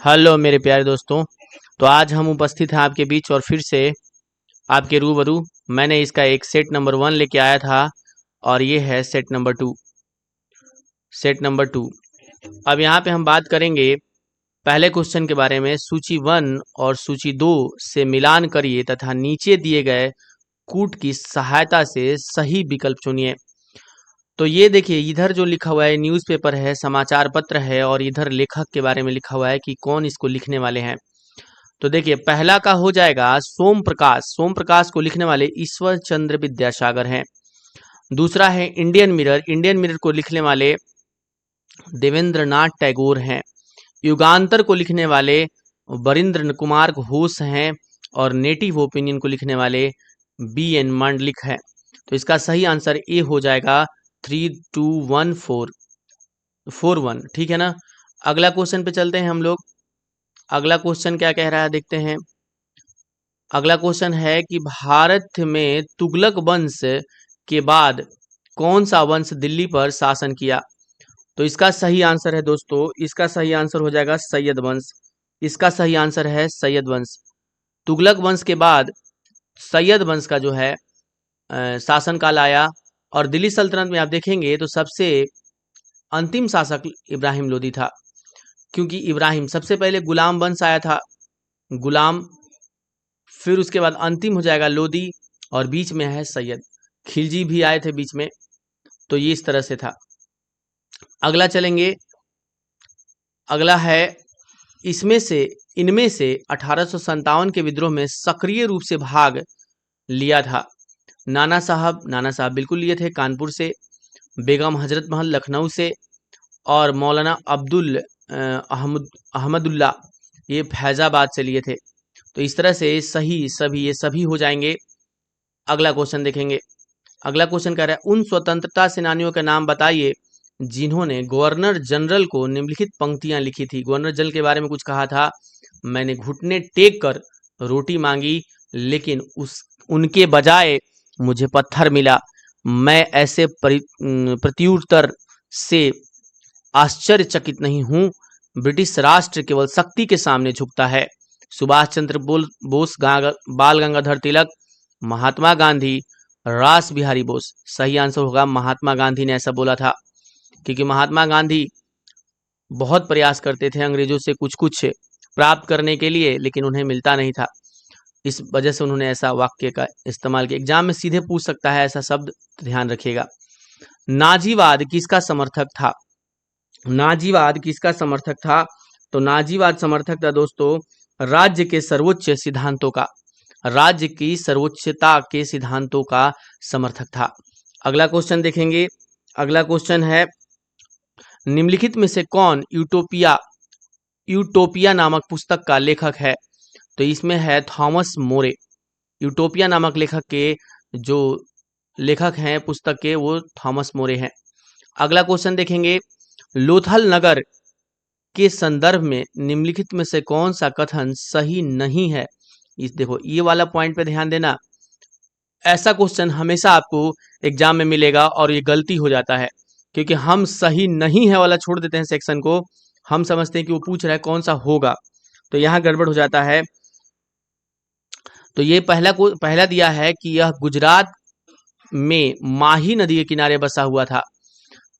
Hello मेरे प्यारे दोस्तों। तो आज हम उपस्थित हैं आपके बीच और फिर से आपके रूबरू। मैंने इसका एक सेट नंबर 1 लेके आया था और ये है सेट नंबर 2। अब यहाँ पे हम बात करेंगे पहले क्वेश्चन के बारे में। सूची 1 और सूची 2 से मिलान करिए तथा नीचे दिए गए कूट की सहायता से सही विकल्प चुनिए। तो ये देखिए, इधर जो लिखा हुआ है न्यूज़पेपर है, समाचार पत्र है, और इधर लेखक के बारे में लिखा हुआ है कि कौन इसको लिखने वाले हैं। तो देखिए, पहला का हो जाएगा सोम प्रकाश। सोम प्रकाश को लिखने वाले ईश्वर चंद्र विद्यासागर हैं। दूसरा है इंडियन मिरर। इंडियन मिरर को लिखने वाले देवेंद्रनाथ टैगोर हैं। युगांतर को लिखने वाले वरिंद्र कुमार घोष हैं। और नेटिव ओपिनियन को लिखने वाले BN मांडलिक है। तो इसका सही आंसर ए हो जाएगा 321441। ठीक है ना। अगला क्वेश्चन पे चलते हैं हम लोग। अगला क्वेश्चन क्या कह रहा है देखते हैं। अगला क्वेश्चन है कि भारत में तुगलक वंश के बाद कौन सा वंश दिल्ली पर शासन किया। तो इसका सही आंसर है दोस्तों, इसका सही आंसर हो जाएगा सैयद वंश। इसका सही आंसर है सैयद वंश। तुगलक वंश के बाद सैयद वंश का जो है शासनकाल आया। और दिल्ली सल्तनत में आप देखेंगे तो सबसे अंतिम शासक इब्राहिम लोदी था, क्योंकि इब्राहिम सबसे पहले गुलाम वंश आया था, गुलाम, फिर उसके बाद अंतिम हो जाएगा लोदी, और बीच में है सैयद। खिलजी भी आए थे बीच में। तो ये इस तरह से था। अगला चलेंगे। अगला है इनमें से 1857 के विद्रोह में सक्रिय रूप से भाग लिया था। नाना साहब बिल्कुल लिए थे कानपुर से, बेगम हजरत महल लखनऊ से, और मौलाना अहमदुल्ला ये फैजाबाद से लिए थे। तो इस तरह से ये सभी हो जाएंगे। अगला क्वेश्चन देखेंगे। अगला क्वेश्चन कह रहा है उन स्वतंत्रता सेनानियों के नाम बताइए जिन्होंने गवर्नर जनरल को निम्नलिखित पंक्तियां लिखी थी। गवर्नर जनरल के बारे में कुछ कहा था, मैंने घुटने टेक कर रोटी मांगी लेकिन उनके बजाय मुझे पत्थर मिला। मैं ऐसे प्रत्युत्तर से आश्चर्यचकित नहीं हूं। ब्रिटिश राष्ट्र केवल शक्ति के सामने झुकता है। सुभाष चंद्र बोस, बाल गंगाधर तिलक, महात्मा गांधी, रास बिहारी बोस। सही आंसर होगा महात्मा गांधी ने ऐसा बोला था, क्योंकि महात्मा गांधी बहुत प्रयास करते थे अंग्रेजों से कुछ कुछ प्राप्त करने के लिए, लेकिन उन्हें मिलता नहीं था। इस वजह से उन्होंने ऐसा वाक्य का इस्तेमाल किया। एग्जाम में सीधे पूछ सकता है ऐसा शब्द, ध्यान रखिएगा। नाजीवाद किसका समर्थक था। नाजीवाद किसका समर्थक था। तो नाजीवाद समर्थक था दोस्तों राज्य के सर्वोच्च सिद्धांतों का, राज्य की सर्वोच्चता के सिद्धांतों का समर्थक था। अगला क्वेश्चन देखेंगे। अगला क्वेश्चन है निम्नलिखित में से कौन यूटोपिया नामक पुस्तक का लेखक है। तो इसमें है थॉमस मोरे। यूटोपिया नामक लेखक के जो लेखक हैं पुस्तक के, वो थॉमस मोरे हैं। अगला क्वेश्चन देखेंगे। लोथल नगर के संदर्भ में निम्नलिखित में से कौन सा कथन सही नहीं है। इस देखो, ये वाला पॉइंट पे ध्यान देना। ऐसा क्वेश्चन हमेशा आपको एग्जाम में मिलेगा और ये गलती हो जाता है, क्योंकि हम सही नहीं है वाला छोड़ देते हैं सेक्शन को। हम समझते हैं कि वो पूछ रहा है कौन सा होगा, तो यहाँ गड़बड़ हो जाता है। तो ये पहला दिया है कि यह गुजरात में माही नदी के किनारे बसा हुआ था।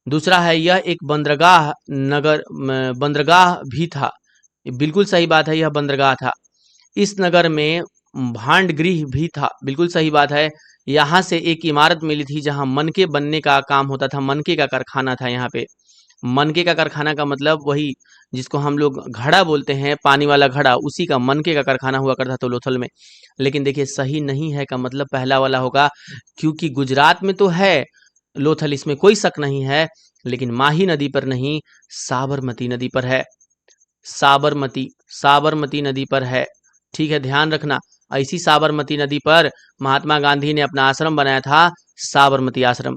दूसरा है यह एक बंदरगाह भी था। बिल्कुल सही बात है, यह बंदरगाह था। इस नगर में भांडगृह भी था। बिल्कुल सही बात है। यहाँ से एक इमारत मिली थी जहाँ मनके बनने का काम होता था। मनके का कारखाना था यहाँ पे। मनके का कारखाना का मतलब वही जिसको हम लोग घड़ा बोलते हैं, पानी वाला घड़ा, उसी का मनके का कारखाना हुआ करता था लोथल में। लेकिन देखिए, सही नहीं है का मतलब पहला वाला होगा, क्योंकि गुजरात में तो है लोथल, इसमें कोई शक नहीं है, लेकिन माही नदी पर नहीं, साबरमती नदी पर है। साबरमती नदी पर है। ठीक है, ध्यान रखना। ऐसी साबरमती नदी पर महात्मा गांधी ने अपना आश्रम बनाया था, साबरमती आश्रम।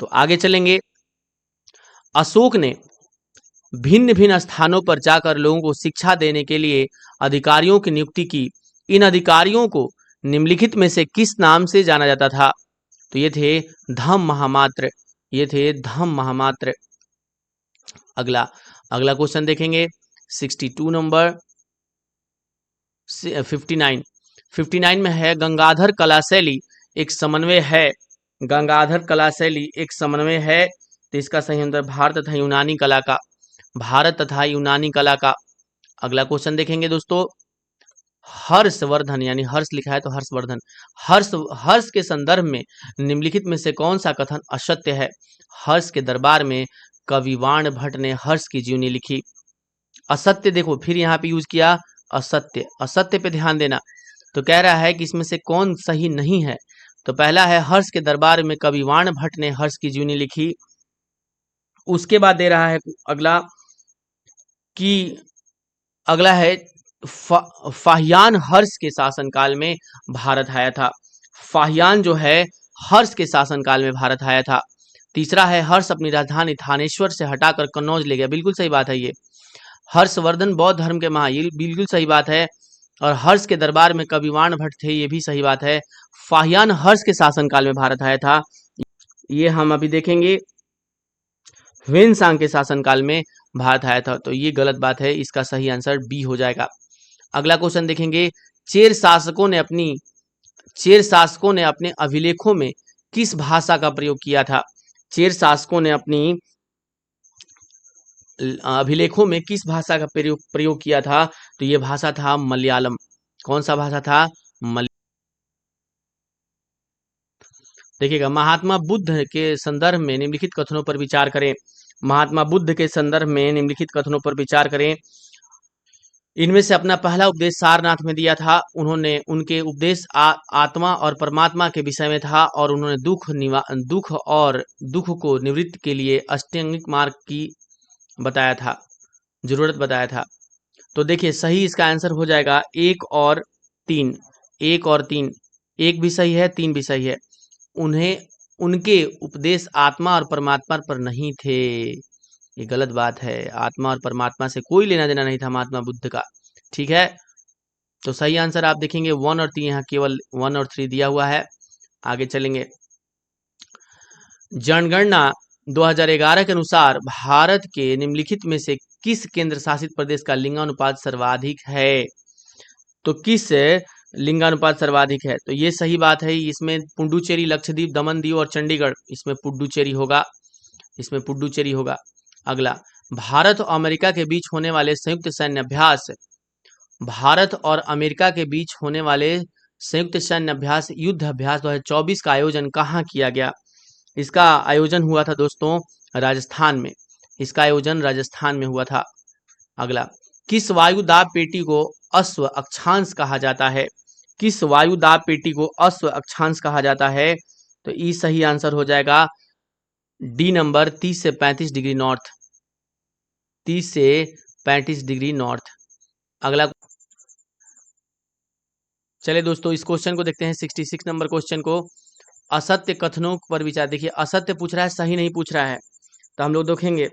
तो आगे चलेंगे। अशोक ने भिन्न भिन्न स्थानों पर जाकर लोगों को शिक्षा देने के लिए अधिकारियों की नियुक्ति की। इन अधिकारियों को निम्नलिखित में से किस नाम से जाना जाता था। तो ये थे धम्म महामात्र। अगला क्वेश्चन देखेंगे। 62 नंबर 59 में है गंगाधर कला शैली एक समन्वय है। गंगाधर कला शैली एक समन्वय है, तो इसका सही आंसर भारत तथा यूनानी कला का, भारत तथा यूनानी कला का। अगला क्वेश्चन देखेंगे दोस्तों, हर्षवर्धन यानी हर्ष लिखा है तो हर्षवर्धन, हर्ष के संदर्भ में निम्नलिखित में से कौन सा कथन असत्य है? हर्ष के दरबार में कविवाण भट्ट ने हर्ष की जीवनी लिखी। असत्य देखो फिर यहाँ पे यूज किया असत्य, असत्य पे ध्यान देना। तो कह रहा है कि इसमें से कौन सही नहीं है? तो पहला है हर्ष के दरबार में कविवाण भट्ट ने हर्ष की जीवनी लिखी। उसके बाद दे रहा है अगला कि अगला है फाहियान हर्ष के शासनकाल में भारत आया था। फाहियान जो है हर्ष के शासनकाल में भारत आया था। तीसरा है हर्ष अपनी राजधानी थानेश्वर से हटाकर कन्नौज ले गया, बिल्कुल सही बात है ये। हर्षवर्धन बौद्ध धर्म के महावीर, बिल्कुल सही बात है। और हर्ष के दरबार में कविवाण भट्ट थे, ये भी सही बात है। फाहियान हर्ष के शासनकाल में भारत आया था, ये हम अभी देखेंगे। ह्वेनसांग के शासनकाल में भारत आया था, तो ये गलत बात है, इसका सही आंसर बी हो जाएगा। अगला क्वेश्चन देखेंगे, चेर शासकों ने अपने अभिलेखों में किस भाषा का प्रयोग किया था? चेर शासकों ने अपनी अभिलेखों में किस भाषा का प्रयोग किया था? तो ये भाषा था मलयालम। कौन सा भाषा था? देखिएगा, महात्मा बुद्ध के संदर्भ में निम्नलिखित कथनों पर विचार करें। महात्मा बुद्ध के संदर्भ में निम्नलिखित कथनों पर विचार करें। इनमें से अपना पहला उपदेश सारनाथ में दिया था। उन्होंने उनके उपदेश आत्मा और परमात्मा के विषय में था, और उन्होंने दुख को निवृत्ति के लिए अष्टांगिक मार्ग की बताया था, जरूरत बताया था। तो देखिए सही इसका आंसर हो जाएगा 1 और 3। 1 और 3, 1 भी सही है, 3 भी सही है। उनके उपदेश आत्मा और परमात्मा पर नहीं थे, ये गलत बात है। आत्मा और परमात्मा से कोई लेना देना नहीं था महात्मा बुद्ध का, ठीक है। तो सही आंसर आप देखेंगे 1 और 3, यहाँ केवल 1 और 3 दिया हुआ है। आगे चलेंगे, जनगणना 2011 के अनुसार भारत के निम्नलिखित में से किस केंद्र शासित प्रदेश का लिंगानुपात सर्वाधिक है? तो किस लिंगानुपात सर्वाधिक है? तो ये सही बात है, इसमें पुडुचेरी, लक्षद्वीप, दमन दीव और चंडीगढ़, इसमें पुडुचेरी होगा, इसमें पुडुचेरी होगा। अगला, भारत और अमेरिका के बीच होने वाले संयुक्त सैन्य अभ्यास, भारत और अमेरिका के बीच होने वाले संयुक्त सैन्य अभ्यास युद्ध अभ्यास 2024 का आयोजन कहाँ किया गया? इसका आयोजन हुआ था दोस्तों राजस्थान में, इसका आयोजन राजस्थान में हुआ था। अगला, किस वायु दाब पेटी को अश्व अक्षांश कहा जाता है? किस वायु दाब पेटी को अश्व अक्षांश कहा जाता है? तो ई सही आंसर हो जाएगा डी नंबर, 30 से 35 डिग्री नॉर्थ, 30 से 35 डिग्री नॉर्थ। अगला, चले दोस्तों इस क्वेश्चन को देखते हैं, 66 नंबर क्वेश्चन को। असत्य कथनों पर विचार, देखिए असत्य पूछ रहा है, सही नहीं पूछ रहा है। तो हम लोग देखेंगे